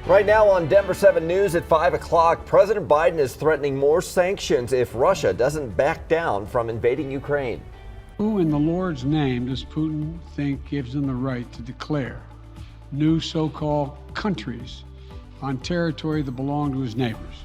Right now on Denver 7 News at 5 o'clock, President Biden is threatening more sanctions if Russia doesn't back down from invading Ukraine. Who in the Lord's name does Putin think gives him the right to declare new so-called countries on territory that belong to his neighbors?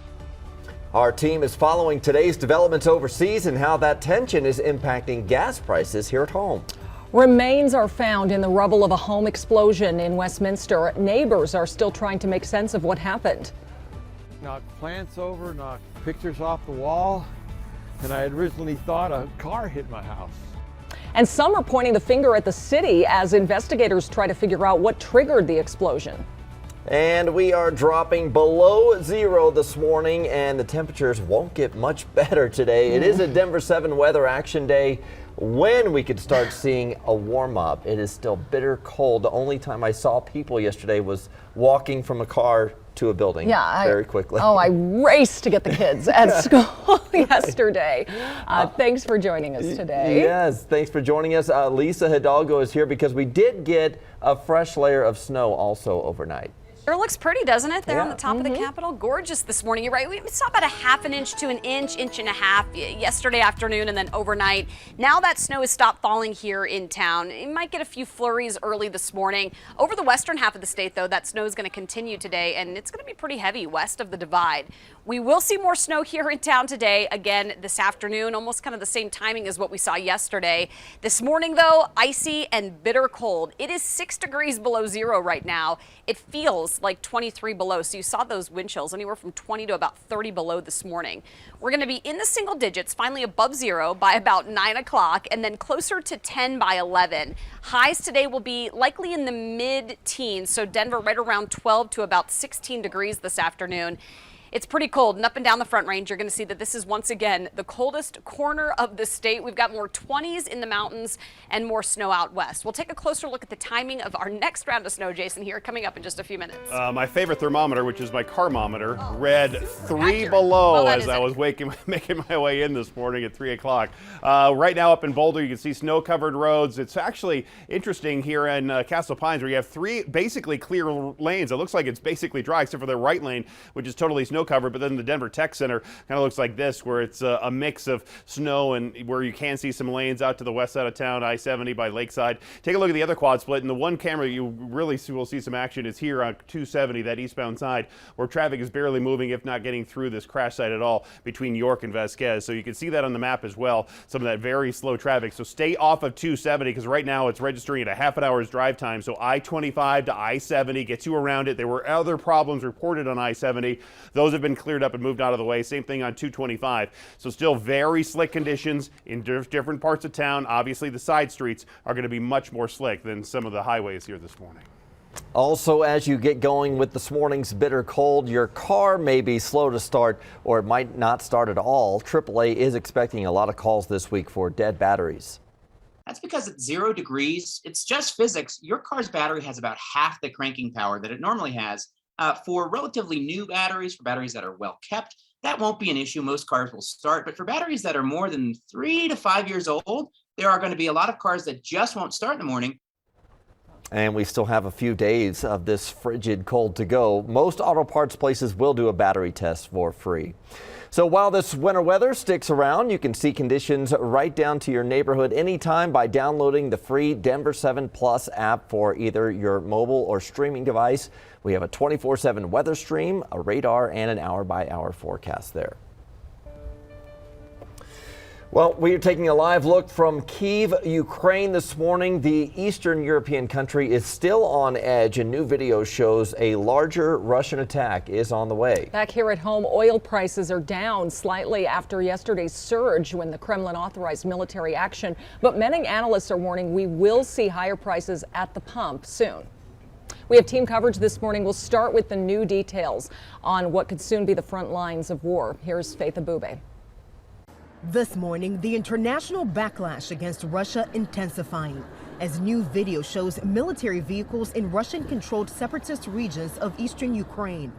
Our team is following today's developments overseas and how that tension is impacting gas prices here at home. Remains are found in the rubble of a home explosion in Westminster. Neighbors are still trying to make sense of what happened. Knocked plants over, knocked pictures off the wall, and I had originally thought a car hit my house. And some are pointing the finger at the city as investigators try to figure out what triggered the explosion. And we are dropping below zero this morning, and the temperatures won't get much better today. It is a Denver 7 weather action day when we could start seeing a warm up. It is still bitter cold. The only time I saw people yesterday was walking from a car to a building very quickly. I raced to get the kids at school yesterday. Thanks for joining us today. Yes, thanks for joining us. Lisa Hidalgo is here because we did get a fresh layer of snow also overnight. Sure looks pretty, doesn't it? There on the top of the Capitol. Gorgeous this morning. You're right. We saw about a half an inch to an inch, inch and a half yesterday afternoon and then overnight. Now that snow has stopped falling here in town. You might get a few flurries early this morning. Over the western half of the state, though, that snow is going to continue today, and it's going to be pretty heavy west of the divide. We will see more snow here in town today, again this afternoon, almost kind of the same timing as what we saw yesterday. This morning, though, icy and bitter cold. It is 6 degrees below zero right now. It feels like 23 below. So you saw those wind chills anywhere from 20 to about 30 below this morning. We're going to be in the single digits, finally above zero by about 9 o'clock, and then closer to 10 by 11. Highs today will be likely in the mid-teens, so Denver right around 12 to about 16 degrees this afternoon. It's pretty cold, and up and down the Front Range, you're going to see that this is once again the coldest corner of the state. We've got more 20s in the mountains and more snow out west. We'll take a closer look at the timing of our next round of snow, Jason, here coming up in just a few minutes. My favorite thermometer, which is my carmometer, read 3 below as I was making my way in this morning at 3 o'clock. Right now up in Boulder, you can see snow-covered roads. It's actually interesting here in Castle Pines where you have 3 basically clear lanes. It looks like it's basically dry except for the right lane, which is totally snow covered, but then the Denver Tech Center kind of looks like this, where it's a mix of snow and where you can see some lanes out to the west side of town, I-70 by Lakeside. Take a look at the other quad split, and the one camera you really will see some action is here on 270, that eastbound side, where traffic is barely moving, if not getting through this crash site at all, between York and Vasquez. So you can see that on the map as well, some of that very slow traffic. So stay off of 270, because right now it's registering at a half an hour's drive time. So I-25 to I-70 gets you around it. There were other problems reported on I-70. Those have been cleared up and moved out of the way. Same thing on 225. So still very slick conditions in different parts of town. Obviously the side streets are going to be much more slick than some of the highways here this morning. Also, as you get going with this morning's bitter cold, your car may be slow to start or it might not start at all. AAA is expecting a lot of calls this week for dead batteries. That's because at 0 degrees, it's just physics. Your car's battery has about half the cranking power that it normally has. For relatively new batteries, for batteries that are well kept, that won't be an issue. Most cars will start. But for batteries that are more than 3 to 5 years old, there are going to be a lot of cars that just won't start in the morning. And we still have a few days of this frigid cold to go. Most auto parts places will do a battery test for free. So while this winter weather sticks around, you can see conditions right down to your neighborhood anytime by downloading the free Denver 7 Plus app for either your mobile or streaming device. We have a 24/7 weather stream, a radar, and an hour-by-hour forecast there. Well, we are taking a live look from Kyiv, Ukraine this morning. The Eastern European country is still on edge, and new video shows a larger Russian attack is on the way. Back here at home, oil prices are down slightly after yesterday's surge when the Kremlin authorized military action. But many analysts are warning we will see higher prices at the pump soon. We have team coverage this morning. We'll start with the new details on what could soon be the front lines of war. Here's Faith Abube. This morning, the international backlash against Russia intensifying as new video shows military vehicles in Russian-controlled separatist regions of eastern Ukraine.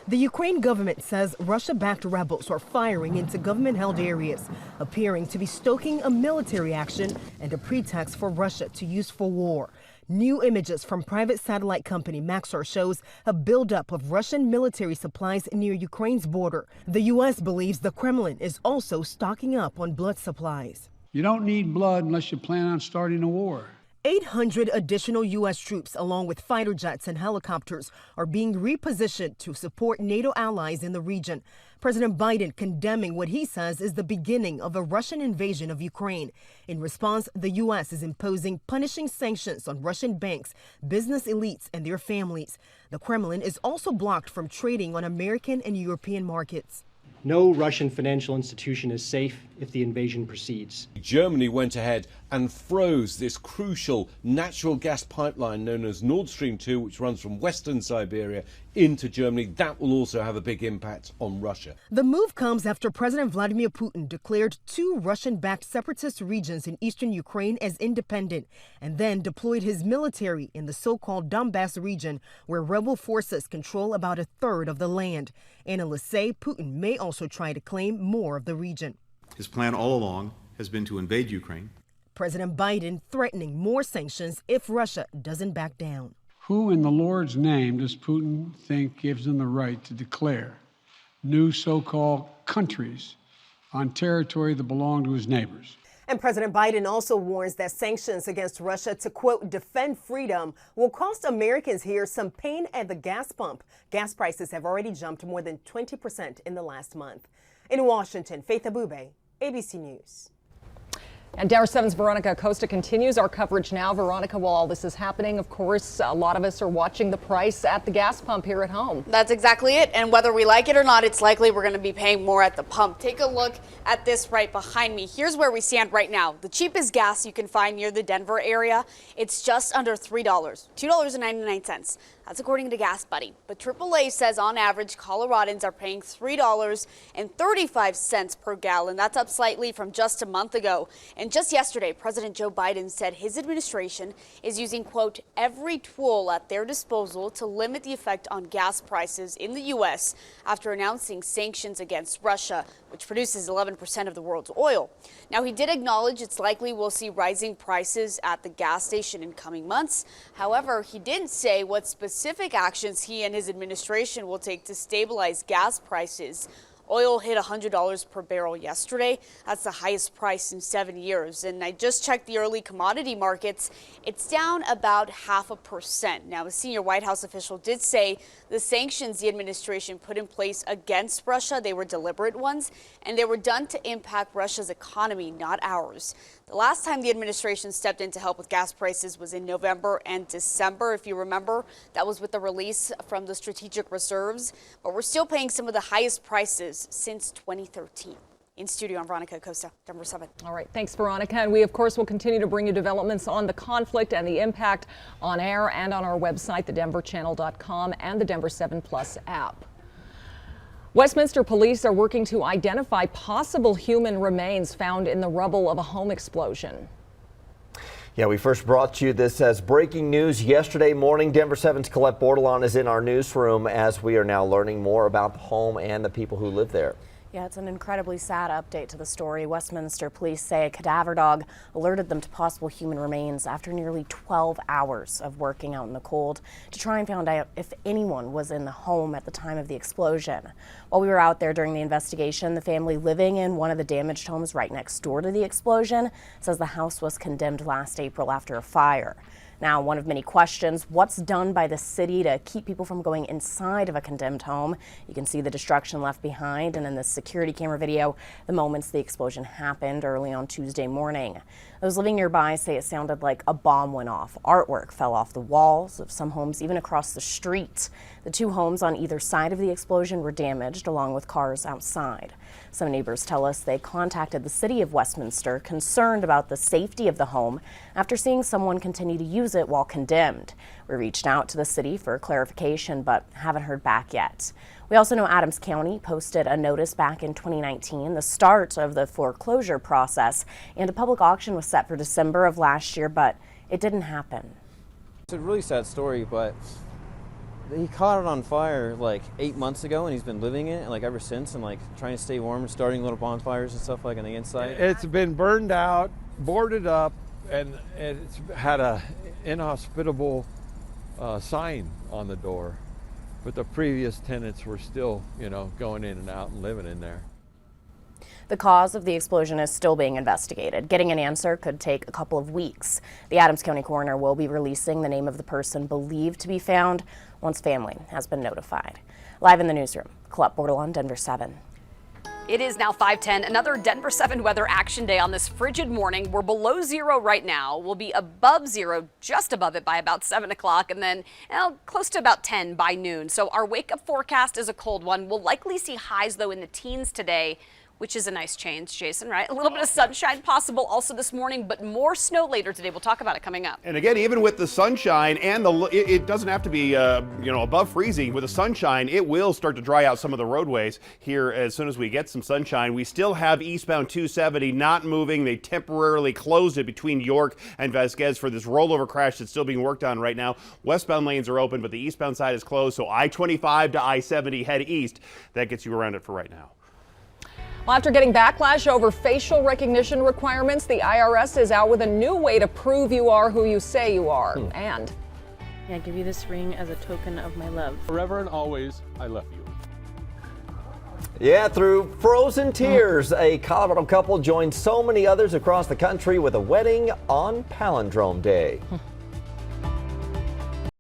The Ukraine government says Russia-backed rebels are firing into government-held areas, appearing to be stoking a military action and a pretext for Russia to use for war. New images from private satellite company Maxar shows a buildup of Russian military supplies near Ukraine's border. The U.S. believes the Kremlin is also stocking up on blood supplies. You don't need blood unless you plan on starting a war. 800 additional U.S. troops, along with fighter jets and helicopters, are being repositioned to support NATO allies in the region. President Biden condemning what he says is the beginning of a Russian invasion of Ukraine. In response, the U.S. is imposing punishing sanctions on Russian banks, business elites, and their families. The Kremlin is also blocked from trading on American and European markets. No Russian financial institution is safe if the invasion proceeds. Germany went ahead and froze this crucial natural gas pipeline known as Nord Stream 2, which runs from western Siberia into Germany. That will also have a big impact on Russia. The move comes after President Vladimir Putin declared 2 Russian-backed separatist regions in eastern Ukraine as independent and then deployed his military in the so-called Donbass region, where rebel forces control about a third of the land. Analysts say Putin may also try to claim more of the region. His plan all along has been to invade Ukraine. President Biden threatening more sanctions if Russia doesn't back down. Who in the Lord's name does Putin think gives him the right to declare new so-called countries on territory that belong to his neighbors? And President Biden also warns that sanctions against Russia to, quote, defend freedom will cost Americans here some pain at the gas pump. Gas prices have already jumped more than 20% in the last month. In Washington, Faith Abube, ABC News. And Denver 7's Veronica Acosta continues our coverage now. Veronica, while all this is happening, of course, a lot of us are watching the price at the gas pump here at home. That's exactly it. And whether we like it or not, it's likely we're going to be paying more at the pump. Take a look at this right behind me. Here's where we stand right now. The cheapest gas you can find near the Denver area, it's just under $3, $2.99. That's according to Gas Buddy. But AAA says on average, Coloradans are paying $3.35 per gallon. That's up slightly from just a month ago. And just yesterday, President Joe Biden said his administration is using, quote, every tool at their disposal to limit the effect on gas prices in the U.S. after announcing sanctions against Russia, which produces 11% of the world's oil. Now, he did acknowledge it's likely we'll see rising prices at the gas station in coming months. However, he didn't say what specific actions he and his administration will take to stabilize gas prices. Oil hit $100 per barrel yesterday. That's the highest price in 7 years. And I just checked the early commodity markets. It's down about 0.5%. Now, a senior White House official did say the sanctions the administration put in place against Russia, they were deliberate ones, and they were done to impact Russia's economy, not ours. The last time the administration stepped in to help with gas prices was in November and December. If you remember, that was with the release from the strategic reserves. But we're still paying some of the highest prices since 2013. In studio, I'm Veronica Acosta, Denver 7. All right, thanks, Veronica. And we, of course, will continue to bring you developments on the conflict and the impact on air and on our website, thedenverchannel.com, and the Denver 7 Plus app. Westminster police are working to identify possible human remains found in the rubble of a home explosion. Yeah, we first brought you this as breaking news yesterday morning. Denver 7's Colette Bordelon is in our newsroom as we are now learning more about the home and the people who live there. Yeah, it's an incredibly sad update to the story. Westminster police say a cadaver dog alerted them to possible human remains after nearly 12 hours of working out in the cold to try and find out if anyone was in the home at the time of the explosion. While we were out there during the investigation, the family living in one of the damaged homes right next door to the explosion says the house was condemned last April after a fire. Now, one of many questions, what's done by the city to keep people from going inside of a condemned home? You can see the destruction left behind, and in the security camera video, the moments the explosion happened early on Tuesday morning. Those living nearby say it sounded like a bomb went off. Artwork fell off the walls of some homes, even across the street. The 2 homes on either side of the explosion were damaged, along with cars outside. Some neighbors tell us they contacted the city of Westminster, concerned about the safety of the home after seeing someone continue to use it while condemned. We reached out to the city for clarification, but haven't heard back yet. We also know Adams County posted a notice back in 2019, the start of the foreclosure process, and a public auction was set for December of last year, but it didn't happen. It's a really sad story, but he caught it on fire like 8 months ago, and he's been living it like ever since, and like trying to stay warm, starting little bonfires and stuff like on the inside. It's been burned out, boarded up, and it's had a inhospitable sign on the door, but the previous tenants were still, going in and out and living in there. The cause of the explosion is still being investigated. Getting an answer could take a couple of weeks. The Adams County coroner will be releasing the name of the person believed to be found once family has been notified. Live in the newsroom, Colette Bordelon, Denver 7. It is now 5:10. Another Denver 7 weather action day on this frigid morning. We're below zero right now. We'll be above zero, just above it by about 7 o'clock, and then close to about 10 by noon. So our wake-up forecast is a cold one. We'll likely see highs, though, in the teens today, which is a nice change, Jason, right? A little bit of sunshine possible also this morning, but more snow later today. We'll talk about it coming up. And again, even with the sunshine and it doesn't have to be, above freezing. With the sunshine, it will start to dry out some of the roadways here as soon as we get some sunshine. We still have eastbound 270 not moving. They temporarily closed it between York and Vasquez for this rollover crash that's still being worked on right now. Westbound lanes are open, but the eastbound side is closed. So I-25 to I-70 head east. That gets you around it for right now. Well, after getting backlash over facial recognition requirements, the IRS is out with a new way to prove you are who you say you are. And I give you this ring as a token of my love. Forever and always, I love you. Yeah, through frozen tears, a Colorado couple joined so many others across the country with a wedding on Palindrome Day.